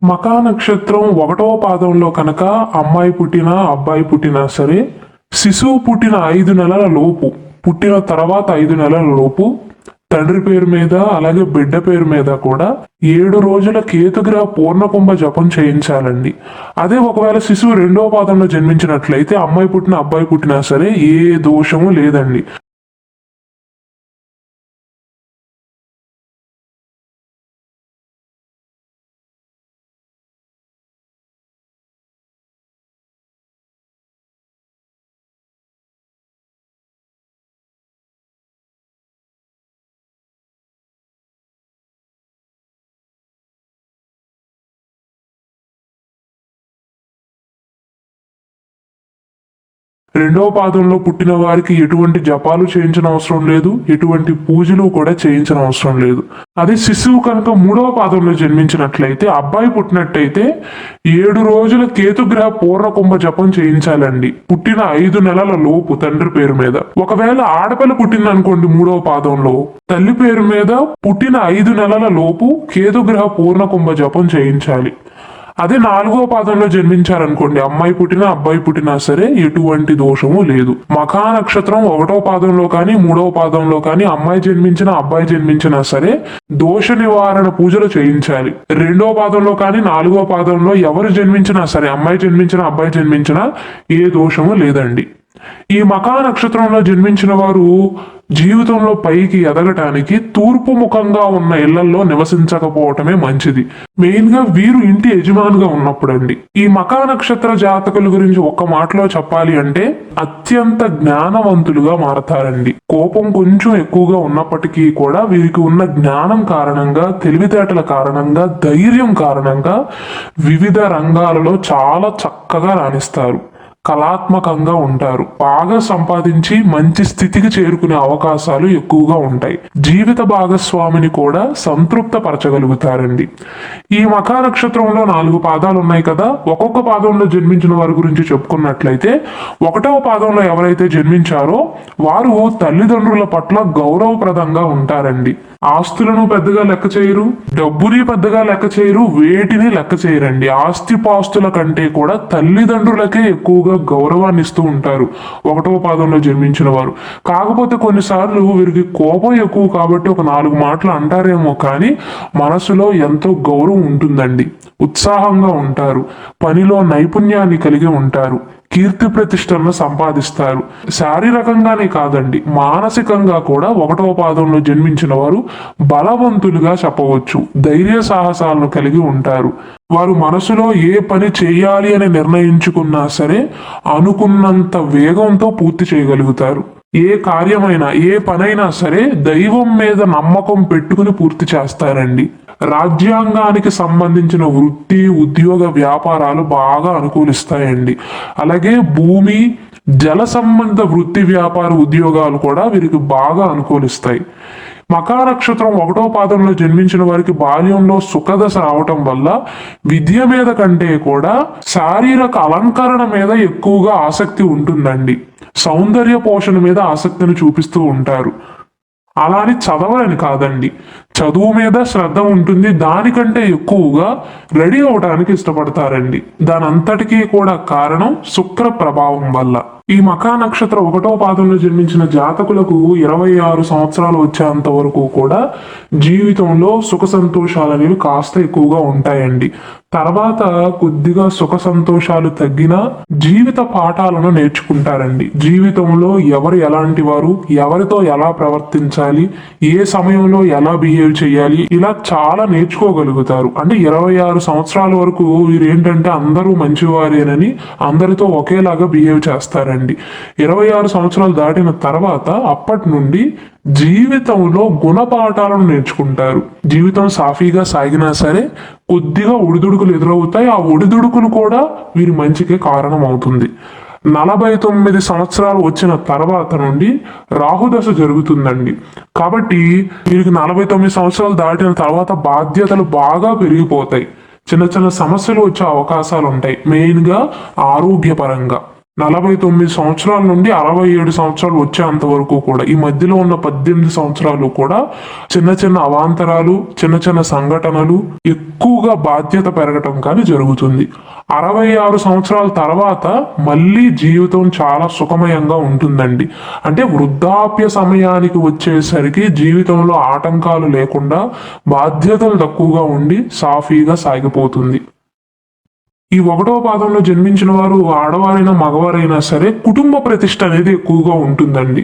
మకా నక్షత్రం 1వ పాదంలో కనుక అమ్మాయి పుట్టినా అబ్బాయి పుట్టినా సరే, శిశువు పుట్టిన 5 నెలల లోపు, పుట్టిన తర్వాత 5 నెలల లోపు తండ్రి పేరు మీద అలాగే బిడ్డ పేరు మీద కూడా 7 రోజుల కేతుగ్రహ పూర్ణకుంభ జపం చేయించాలండి. అదే ఒకవేళ శిశువు 2వ పాదంలో జన్మించినట్లయితే అమ్మాయి పుట్టిన అబ్బాయి పుట్టినా సరే ఏ దోషము లేదండి. రెండవ పాదంలో పుట్టిన వారికి ఎటువంటి జపాలు చేయించిన అవసరం లేదు, ఎటువంటి పూజలు కూడా చేయించిన అవసరం లేదు. అదే శిశువు కనుక 3వ పాదంలో జన్మించినట్లయితే, అబ్బాయి పుట్టినట్టయితే 7 రోజుల కేతుగ్రహ పూర్ణకుంభ జపం చేయించాలండి, పుట్టిన 5 నెలల లోపు తండ్రి పేరు మీద. ఒకవేళ ఆడపిల్ల పుట్టింది అనుకోండి 3వ పాదంలో, తల్లి పేరు మీద పుట్టిన 5 నెలల లోపు కేతుగ్రహ పూర్ణకుంభ జపం చేయించాలి. అదే 4వ పాదంలో జన్మించారనుకోండి, అమ్మాయి పుట్టినా అబ్బాయి పుట్టినా సరే ఎటువంటి దోషము లేదు. మఖా నక్షత్రం 1వ పాదంలో కానీ 3వ పాదంలో కానీ అమ్మాయి జన్మించినా అబ్బాయి జన్మించినా సరే దోష నివారణ పూజలు చేయించాలి. 2వ పాదంలో కానీ 4వ పాదంలో ఎవరు జన్మించినా సరే, అమ్మాయి జన్మించినా అబ్బాయి జన్మించినా ఏ దోషము లేదండి. ఈ మఖా నక్షత్రంలో జన్మించిన వారు జీవితంలో పైకి ఎదగటానికి తూర్పు ముఖంగా ఉన్న ఇళ్లలో నివసించకపోవటమే మంచిది. మెయిన్ గా వీరు ఇంటి యజమానిగా ఉన్నప్పుడండి. ఈ మఖా నక్షత్ర జాతకుల గురించి ఒక్క మాటలో చెప్పాలి అంటే అత్యంత జ్ఞానవంతులుగా మారతారండి. కోపం కొంచెం ఎక్కువగా ఉన్నప్పటికీ కూడా వీరికి ఉన్న జ్ఞానం కారణంగా, తెలివితేటల కారణంగా, ధైర్యం కారణంగా వివిధ రంగాలలో చాలా చక్కగా రాణిస్తారు. కళాత్మకంగా ఉంటారు. బాగా సంపాదించి మంచి స్థితికి చేరుకునే అవకాశాలు ఎక్కువగా ఉంటాయి. జీవిత భాగస్వామిని కూడా సంతృప్త పరచగలుగుతారండి. ఈ మఖా నక్షత్రంలో 4 పాదాలు ఉన్నాయి కదా, ఒక్కొక్క పాదంలో జన్మించిన వారి గురించి చెప్పుకున్నట్లయితే, 1వ పాదంలో ఎవరైతే జన్మించారో వారు తల్లిదండ్రుల పట్ల గౌరవప్రదంగా ఉంటారండి. ఆస్తులను పెద్దగా లెక్క చేయరు, డబ్బుని పెద్దగా లెక్క చేయరు, వేటిని లెక్క చేయరండి. ఆస్తిపాస్తుల కంటే కూడా తల్లిదండ్రులకే ఎక్కువగా గౌరవాన్ని ఇస్తూ ఉంటారు 1వ పాదంలో జన్మించిన వారు. కాకపోతే కొన్నిసార్లు వీరికి కోపం ఎక్కువ కాబట్టి ఒక 4 మాటలు అంటారేమో కానీ మనసులో ఎంతో గౌరవం ఉంటుందండి. ఉత్సాహంగా ఉంటారు, పనిలో నైపుణ్యాన్ని కలిగి ఉంటారు, కీర్తి ప్రతిష్టలను సంపాదిస్తారు. శారీరకంగానే కాదండి, మానసికంగా కూడా 1వ పాదంలో జన్మించిన వారు బలవంతులుగా చెప్పవచ్చు. ధైర్య సాహసాలను కలిగి ఉంటారు. వారు మనసులో ఏ పని చేయాలి అని నిర్ణయించుకున్నా సరే అనుకున్నంత వేగంతో పూర్తి చేయగలుగుతారు. ఏ కార్యమైనా, ఏ పనైనా సరే దైవం మీద నమ్మకం పెట్టుకుని పూర్తి చేస్తారండి. రాజ్యాంగానికి సంబంధించిన వృత్తి, ఉద్యోగ, వ్యాపారాలు బాగా అనుకూలిస్తాయండి. అలాగే భూమి, జల సంబంధ వృత్తి, వ్యాపార, ఉద్యోగాలు కూడా వీరికి బాగా అనుకూలిస్తాయి. మఖా నక్షత్రం 1వ పాదంలో జన్మించిన వారికి బాల్యంలో సుఖదశ రావటం వల్ల విద్య మీద కంటే కూడా శారీరక అలంకరణ మీద ఎక్కువగా ఆసక్తి ఉంటుందండి. సౌందర్య పోషణ మీద ఆసక్తిని చూపిస్తూ ఉంటారు. అలా అని చదవాలని కాదండి, చదువు మీద శ్రద్ధ ఉంటుంది. దానికంటే ఎక్కువగా రెడీ అవడానికి ఇష్టపడతారండి. దాని అంతటికీ కూడా కారణం శుక్ర ప్రభావం వల్ల. ఈ మఖా నక్షత్రం 1వ పాదంలో జన్మించిన జాతకులకు 26 సంవత్సరాలు వచ్చేంత వరకు కూడా జీవితంలో సుఖ సంతోషాలు అనేవి కాస్త ఎక్కువగా ఉంటాయండి. తర్వాత కొద్దిగా సుఖ సంతోషాలు తగ్గినా జీవిత పాఠాలను నేర్చుకుంటారండి. జీవితంలో ఎవరు ఎలాంటి వారు, ఎవరితో ఎలా ప్రవర్తించాలి, ఏ సమయంలో ఎలా బిహేవ్ చేయాలి, ఇలా చాలా నేర్చుకోగలుగుతారు. అంటే 26 సంవత్సరాల వరకు వీరు ఏంటంటే అందరూ మంచివారేనని అందరితో ఒకేలాగా బిహేవ్ చేస్తారండి. 26 సంవత్సరాలు దాటిన తర్వాత అప్పటి నుండి జీవితంలో గుణపాఠాలను నేర్చుకుంటారు. జీవితం సాఫీగా సాగినా సరే కొద్దిగా ఒడిదుడుకులు ఎదురవుతాయి. ఆ ఒడిదుడుకులు కూడా వీరి మంచికే కారణం అవుతుంది. 49 సంవత్సరాలు వచ్చిన తర్వాత నుండి రాహుదశ జరుగుతుందండి. కాబట్టి వీరికి 49 సంవత్సరాలు దాటిన తర్వాత బాధ్యతలు బాగా పెరిగిపోతాయి. చిన్న చిన్న సమస్యలు వచ్చే అవకాశాలు ఉంటాయి, మెయిన్గా ఆరోగ్యపరంగా. 49 సంవత్సరాల నుండి 67 సంవత్సరాలు వచ్చేంత వరకు కూడా ఈ మధ్యలో ఉన్న 18 సంవత్సరాలు కూడా చిన్న చిన్న అవాంతరాలు, చిన్న చిన్న సంఘటనలు, ఎక్కువగా బాధ్యత పెరగటం కానీ జరుగుతుంది. 66 సంవత్సరాల తర్వాత మళ్ళీ జీవితం చాలా సుఖమయంగా ఉంటుందండి. అంటే వృద్ధాప్య సమయానికి వచ్చేసరికి జీవితంలో ఆటంకాలు లేకుండా బాధ్యతలు తక్కువగా ఉండి సాఫీగా సాగిపోతుంది. ఈ 1వ పాదంలో జన్మించిన వారు ఆడవారైనా మగవారైనా సరే కుటుంబ ప్రతిష్ట అనేది ఎక్కువగా ఉంటుందండి.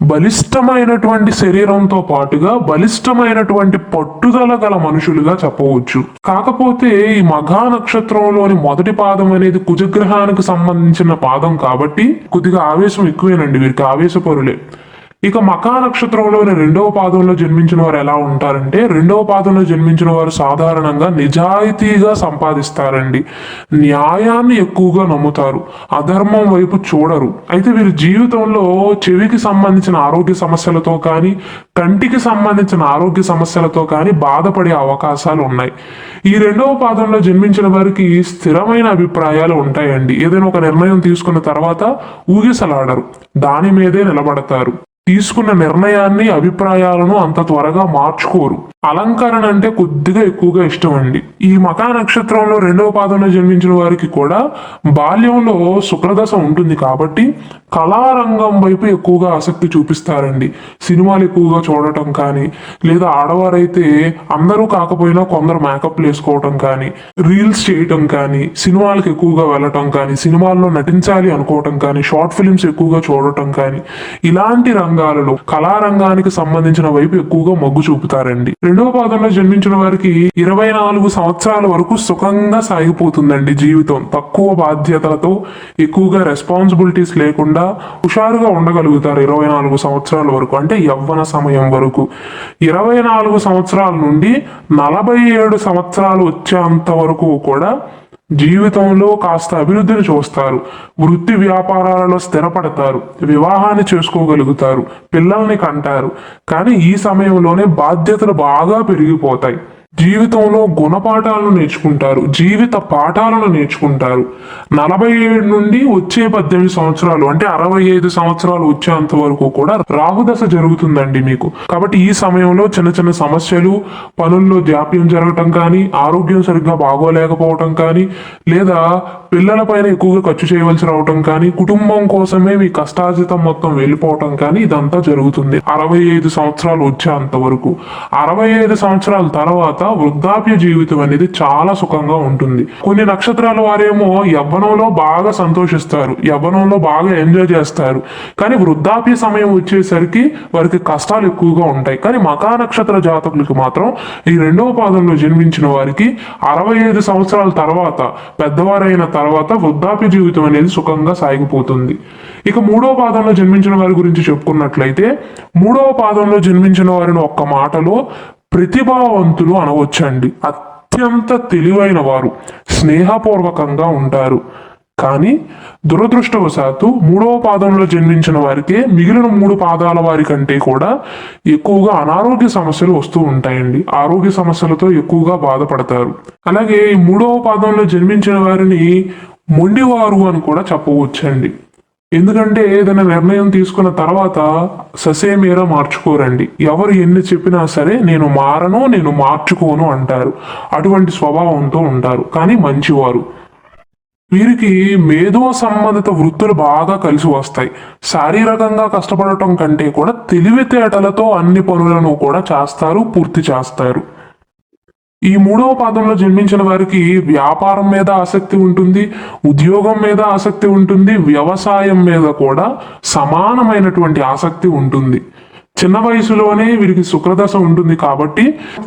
బలిష్టమైనటువంటి శరీరంతో పాటుగా బలిష్టమైనటువంటి పట్టుదల గల మనుషులుగా చెప్పవచ్చు. కాకపోతే ఈ మఘా నక్షత్రంలోని మొదటి పాదం అనేది కుజగ్రహానికి సంబంధించిన పాదం కాబట్టి కొద్దిగా ఆవేశం ఎక్కువేనండి, వీరికి ఆవేశపరులే. ఇక మకా నక్షత్రంలోని 2వ పాదంలో జన్మించిన వారు ఎలా ఉంటారంటే, 2వ పాదంలో జన్మించిన వారు సాధారణంగా నిజాయితీగా సంపాదిస్తారండి. న్యాయాన్ని ఎక్కువగా నమ్ముతారు, అధర్మం వైపు చూడరు. అయితే వీరి జీవితంలో చెవికి సంబంధించిన ఆరోగ్య సమస్యలతో కానీ, కంటికి సంబంధించిన ఆరోగ్య సమస్యలతో కానీ బాధపడే అవకాశాలు ఉన్నాయి. ఈ 2వ పాదంలో జన్మించిన వారికి స్థిరమైన అభిప్రాయాలు ఉంటాయండి. ఏదైనా ఒక నిర్ణయం తీసుకున్న తర్వాత ఊగిసలాడరు, దాని మీదే నిలబడతారు. తీసుకున్న నిర్ణయాన్ని, అభిప్రాయాలను అంత త్వరగా మార్చుకోరు. అలంకరణ అంటే కొద్దిగా ఎక్కువగా ఇష్టం అండి. ఈ మకా నక్షత్రంలో 2వ పాదంలో జన్మించిన వారికి కూడా బాల్యంలో శుక్రదశ ఉంటుంది కాబట్టి కళారంగం వైపు ఎక్కువగా ఆసక్తి చూపిస్తారండి. సినిమాలు ఎక్కువగా చూడటం కానీ, లేదా ఆడవారైతే అందరూ కాకపోయినా కొందరు మేకప్ వేసుకోవటం కానీ, రీల్స్ చేయటం కానీ, సినిమాలకు ఎక్కువగా వెళ్ళటం కానీ, సినిమాల్లో నటించాలి అనుకోవటం కానీ, షార్ట్ ఫిల్మ్స్ ఎక్కువగా చూడటం కానీ, ఇలాంటి రంగాలలో కళారంగానికి సంబంధించిన వైపు ఎక్కువగా మొగ్గు చూపుతారండి. 2వ పాదంలో జన్మించిన వారికి 24 సంవత్సరాల వరకు సుఖంగా సాగిపోతుందండి జీవితం. తక్కువ బాధ్యతలతో, ఎక్కువగా రెస్పాన్సిబిలిటీస్ లేకుండా హుషారుగా ఉండగలుగుతారు 24 సంవత్సరాల వరకు, అంటే యవ్వన సమయం వరకు. 24 సంవత్సరాల నుండి 47 సంవత్సరాలు వచ్చేంత వరకు కూడా జీవితంలో కాస్త అభివృద్ధిని చూస్తారు. వృత్తి వ్యాపారాలలో స్థిరపడతారు, వివాహాన్ని చేసుకోగలుగుతారు, పిల్లల్ని కంటారు. కానీ ఈ సమయంలోనే బాధ్యతలు బాగా పెరిగిపోతాయి. జీవితంలో గుణపాఠాలను నేర్చుకుంటారు, జీవిత పాఠాలను నేర్చుకుంటారు. 47 నుండి వచ్చే 18 సంవత్సరాలు అంటే 65 సంవత్సరాలు వచ్చేంత వరకు కూడా రాహుదశ జరుగుతుందండి మీకు. కాబట్టి ఈ సమయంలో చిన్న చిన్న సమస్యలు, పనుల్లో జాప్యం జరగటం కానీ, ఆరోగ్యం సరిగ్గా బాగోలేకపోవటం కానీ, లేదా పిల్లల పైన ఎక్కువగా ఖర్చు చేయవలసి రావటం కానీ, కుటుంబం కోసమే మీ కష్టార్జితం మొత్తం వెళ్ళిపోవటం కానీ ఇదంతా జరుగుతుంది 65 సంవత్సరాలు వచ్చేంత వరకు. 65 సంవత్సరాల తర్వాత వృద్ధాప్య జీవితం అనేది చాలా సుఖంగా ఉంటుంది. కొన్ని నక్షత్రాల వారేమో యవ్వనంలో బాగా సంతోషిస్తారు, యవ్వనంలో బాగా ఎంజాయ్ చేస్తారు. కానీ వృద్ధాప్య సమయం వచ్చేసరికి వారికి కష్టాలు ఎక్కువగా ఉంటాయి. కానీ మకా నక్షత్ర జాతకులకు మాత్రం ఈ 2వ పాదంలో జన్మించిన వారికి 65 సంవత్సరాల తర్వాత, పెద్దవారైన తర్వాత వృద్ధాప్య జీవితం అనేది సుఖంగా సాగిపోతుంది. ఇక 3వ పాదంలో జన్మించిన వారి గురించి చెప్పుకున్నట్లయితే, 3వ పాదంలో జన్మించిన వారిని ఒక్క మాటలో ప్రతిభావంతులు అనవచ్చండి. అత్యంత తెలివైన వారు, స్నేహపూర్వకంగా ఉంటారు. కానీ దురదృష్టవశాత్తు 3వ పాదంలో జన్మించిన వారికే మిగిలిన 3 పాదాల వారి కంటే కూడా ఎక్కువగా అనారోగ్య సమస్యలు వస్తూ ఉంటాయండి. ఆరోగ్య సమస్యలతో ఎక్కువగా బాధపడతారు. అలాగే ఈ 3వ పాదంలో జన్మించిన వారిని మొండివారు అని కూడా చెప్పవచ్చండి. ఎందుకంటే ఏదైనా నిర్ణయం తీసుకున్న తర్వాత ససేమీరా మార్చుకోరండి. ఎవరు ఎన్ని చెప్పినా సరే నేను మారను, నేను మార్చుకోను అంటారు. అటువంటి స్వభావంతో ఉంటారు, కానీ మంచివారు. వీరికి మేధో సంబంధిత వృత్తులు బాగా కలిసి వస్తాయి. శారీరకంగా కష్టపడటం కంటే కూడా తెలివితేటలతో అన్ని పనులను కూడా చేస్తారు, పూర్తి చేస్తారు. ఈ 3వ పాదంలో జన్మించిన వారికి వ్యాపారం మీద ఆసక్తి ఉంటుంది, ఉద్యోగం మీద ఆసక్తి ఉంటుంది, వ్యవసాయం మీద కూడా సమానమైనటువంటి ఆసక్తి ఉంటుంది. చిన్న వయసులోనే వీరికి శుక్రదశ ఉంటుంది కాబట్టి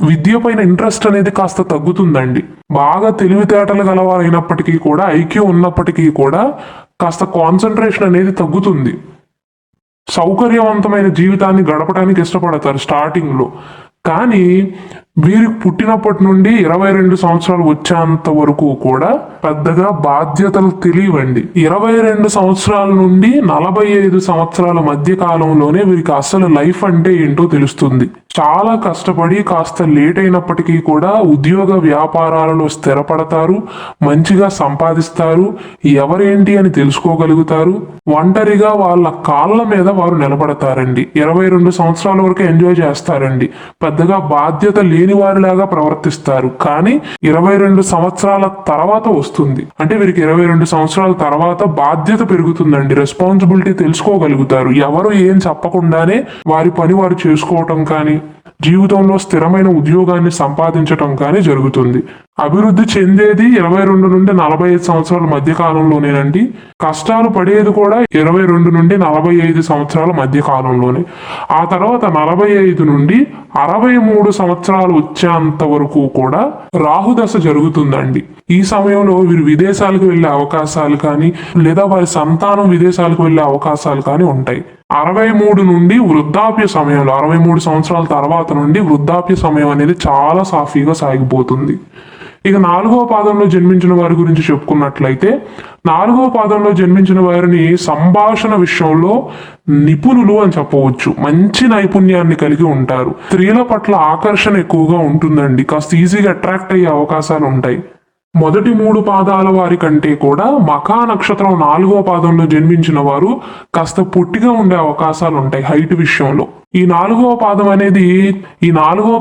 విద్య పైన ఇంట్రెస్ట్ అనేది కాస్త తగ్గుతుందండి. బాగా తెలివితేటలు గలవారైనప్పటికీ కూడా, ఐక్యూ ఉన్నప్పటికీ కూడా కాస్త కాన్సన్ట్రేషన్ అనేది తగ్గుతుంది. సౌకర్యవంతమైన జీవితాన్ని గడపడానికి ఇష్టపడతారు స్టార్టింగ్లో. కానీ వీరికి పుట్టినప్పటి నుండి 22 సంవత్సరాలు వచ్చేంత వరకు కూడా పెద్దగా బాధ్యతలు తెలియవండి. 22 సంవత్సరాల నుండి 45 సంవత్సరాల మధ్య కాలంలోనే వీరికి అసలు లైఫ్ అంటే ఏంటో తెలుస్తుంది. చాలా కష్టపడి కాస్త లేట్ అయినప్పటికీ కూడా ఉద్యోగ వ్యాపారాలలో స్థిరపడతారు, మంచిగా సంపాదిస్తారు, ఎవరేంటి అని తెలుసుకోగలుగుతారు, ఒంటరిగా వాళ్ళ కాళ్ళ మీద వారు నిలబడతారండి. 22 సంవత్సరాల వరకు ఎంజాయ్ చేస్తారండి, పెద్దగా బాధ్యత లేని వారిలాగా ప్రవర్తిస్తారు. కానీ 22 సంవత్సరాల తర్వాత వస్తుంది, అంటే వీరికి 22 సంవత్సరాల తర్వాత బాధ్యత పెరుగుతుందండి, రెస్పాన్సిబిలిటీ తెలుసుకోగలుగుతారు. ఎవరు ఏం చెప్పకుండానే వారి పని వారు చేసుకోవటం కానీ జీవితంలో స్థిరమైన ఉద్యోగాన్ని సంపాదించటం కానీ జరుగుతుంది. అభివృద్ధి చెందేది 22 నుండి 45 సంవత్సరాల మధ్య కాలంలోనేనండి. కష్టాలు పడేది కూడా 22 నుండి 45 సంవత్సరాల మధ్య కాలంలోనే. ఆ తర్వాత 45 నుండి 63 సంవత్సరాలు వచ్చేంత వరకు కూడా రాహుదశ జరుగుతుందండి. ఈ సమయంలో వీరు విదేశాలకు వెళ్లే అవకాశాలు కానీ లేదా వారి సంతానం విదేశాలకు వెళ్లే అవకాశాలు కానీ ఉంటాయి. 63 నుండి వృద్ధాప్య సమయంలో 63 సంవత్సరాల తర్వాత నుండి వృద్ధాప్య సమయం అనేది చాలా సాఫీగా సాగిపోతుంది. ఇక 4వ పాదంలో జన్మించిన వారి గురించి చెప్పుకున్నట్లయితే 4వ పాదంలో జన్మించిన వారిని సంభాషణ విషయంలో నిపుణులు అని చెప్పవచ్చు. మంచి నైపుణ్యాన్ని కలిగి ఉంటారు. స్త్రీల పట్ల ఆకర్షణ ఎక్కువగా ఉంటుందండి, కాస్త ఈజీగా అట్రాక్ట్ అయ్యే అవకాశాలు ఉంటాయి. మొదటి 3 పాదాల వారి కంటే కూడా మఖా నక్షత్రం 4వ పాదంలో జన్మించిన వారు కాస్త పొట్టిగా ఉండే అవకాశాలు ఉంటాయి హైట్ విషయంలో. ఈ 4వ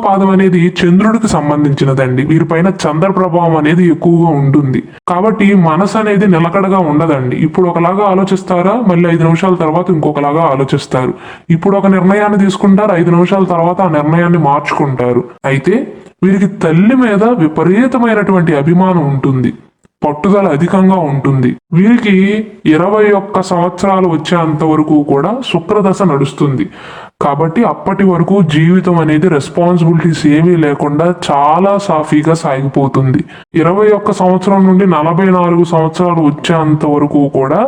పాదం అనేది చంద్రుడికి సంబంధించినదండి. వీరిపైన చంద్ర ప్రభావం అనేది ఎక్కువగా ఉంటుంది. కాబట్టి మనసు అనేది నిలకడగా ఉండదండి. ఇప్పుడు ఒకలాగా ఆలోచిస్తారా, మళ్ళీ 5 నిమిషాల తర్వాత ఇంకొకలాగా ఆలోచిస్తారు. ఇప్పుడు ఒక నిర్ణయాన్ని తీసుకుంటారు, 5 నిమిషాల తర్వాత ఆ నిర్ణయాన్ని మార్చుకుంటారు. అయితే వీరికి తల్లి మీద విపరీతమైనటువంటి అభిమానం ఉంటుంది, పట్టుదల అధికంగా ఉంటుంది. వీరికి 21 సంవత్సరాలు వచ్చేంత వరకు కూడా శుక్రదశ నడుస్తుంది. కాబట్టి అప్పటి వరకు జీవితం అనేది రెస్పాన్సిబిలిటీస్ ఏమీ లేకుండా చాలా సాఫీగా సాగిపోతుంది. 21 సంవత్సరం నుండి 44 సంవత్సరాలు వచ్చేంత వరకు కూడా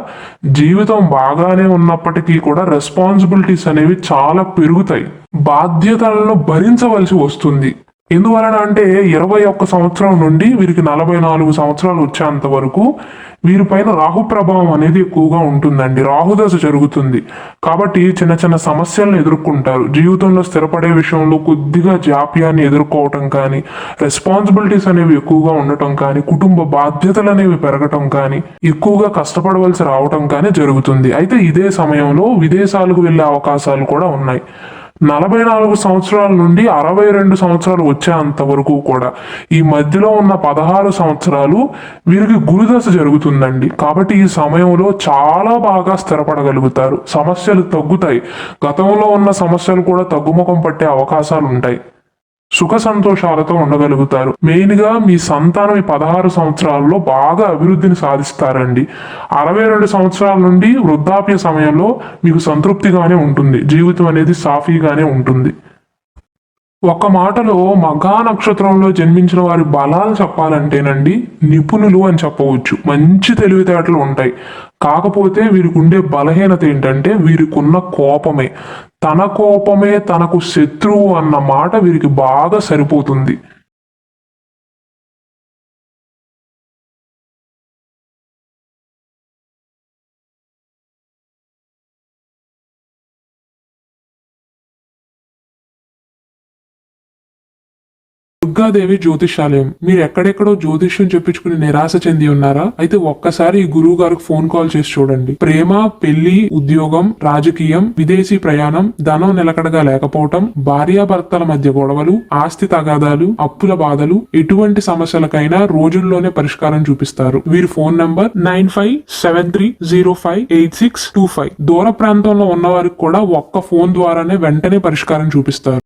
జీవితం బాగానే ఉన్నప్పటికీ కూడా రెస్పాన్సిబిలిటీస్ అనేవి చాలా పెరుగుతాయి, బాధ్యతలను భరించవలసి వస్తుంది. ఎందువలన అంటే 21 సంవత్సరం నుండి వీరికి 44 సంవత్సరాలు వచ్చేంత వరకు వీరిపైన రాహు ప్రభావం అనేది ఎక్కువగా ఉంటుందండి. రాహుదశ జరుగుతుంది. కాబట్టి చిన్న చిన్న సమస్యలను ఎదుర్కొంటారు. జీవితంలో స్థిరపడే విషయంలో కొద్దిగా జాప్యాన్ని ఎదుర్కోవటం కానీ, రెస్పాన్సిబిలిటీస్ అనేవి ఎక్కువగా ఉండటం కానీ, కుటుంబ బాధ్యతలు అనేవి పెరగటం కానీ, ఎక్కువగా కష్టపడవలసి రావటం కానీ జరుగుతుంది. అయితే ఇదే సమయంలో విదేశాలకు వెళ్లే అవకాశాలు కూడా ఉన్నాయి. 44 సంవత్సరాల నుండి 62 సంవత్సరాలు వచ్చేంత వరకు కూడా ఈ మధ్యలో ఉన్న 16 సంవత్సరాలు వీరికి గురుదశ జరుగుతుందండి. కాబట్టి ఈ సమయంలో చాలా బాగా స్థిరపడగలుగుతారు, సమస్యలు తగ్గుతాయి, గతంలో ఉన్న సమస్యలు కూడా తగ్గుముఖం పట్టే అవకాశాలు ఉంటాయి, సుఖ సంతోషాలతో ఉండగలుగుతారు. మెయిన్ గా మీ సంతానం ఈ 16 సంవత్సరాల్లో బాగా అభివృద్ధిని సాధిస్తారండి. 62 సంవత్సరాల నుండి వృద్ధాప్య సమయంలో మీకు సంతృప్తిగానే ఉంటుంది, జీవితం అనేది సాఫీగానే ఉంటుంది. ఒక మాటలో మఘా నక్షత్రంలో జన్మించిన వారి బలాలు చెప్పాలంటేనండి నిపుణులు అని చెప్పవచ్చు. మంచి తెలివితేటలు ఉంటాయి. కాకపోతే వీరికి ఉండే బలహీనత ఏంటంటే వీరికున్న కోపమే. తన కోపమే తనకు శత్రువు అన్న మాట వీరికి బాగా సరిపోతుంది. దుర్గాదేవి జ్యోతిషాలయం. మీరు ఎక్కడెక్కడో జ్యోతిష్యం చెప్పించుకుని నిరాశ చెంది ఉన్నారా? అయితే ఒక్కసారి ఈ గురువు గారికి ఫోన్ కాల్ చేసి చూడండి. ప్రేమ, పెళ్లి, ఉద్యోగం, రాజకీయం, విదేశీ ప్రయాణం, ధనం నిలకడగా లేకపోవటం, భార్యాభర్తల మధ్య గొడవలు, ఆస్తి తగాదాలు, అప్పుల బాధలు, ఎటువంటి సమస్యలకైనా రోజుల్లోనే పరిష్కారం చూపిస్తారు. వీరి ఫోన్ నంబర్ 9573058625. దూర ప్రాంతంలో ఉన్న వారికి కూడా ఒక్క ఫోన్ ద్వారానే వెంటనే పరిష్కారం చూపిస్తారు.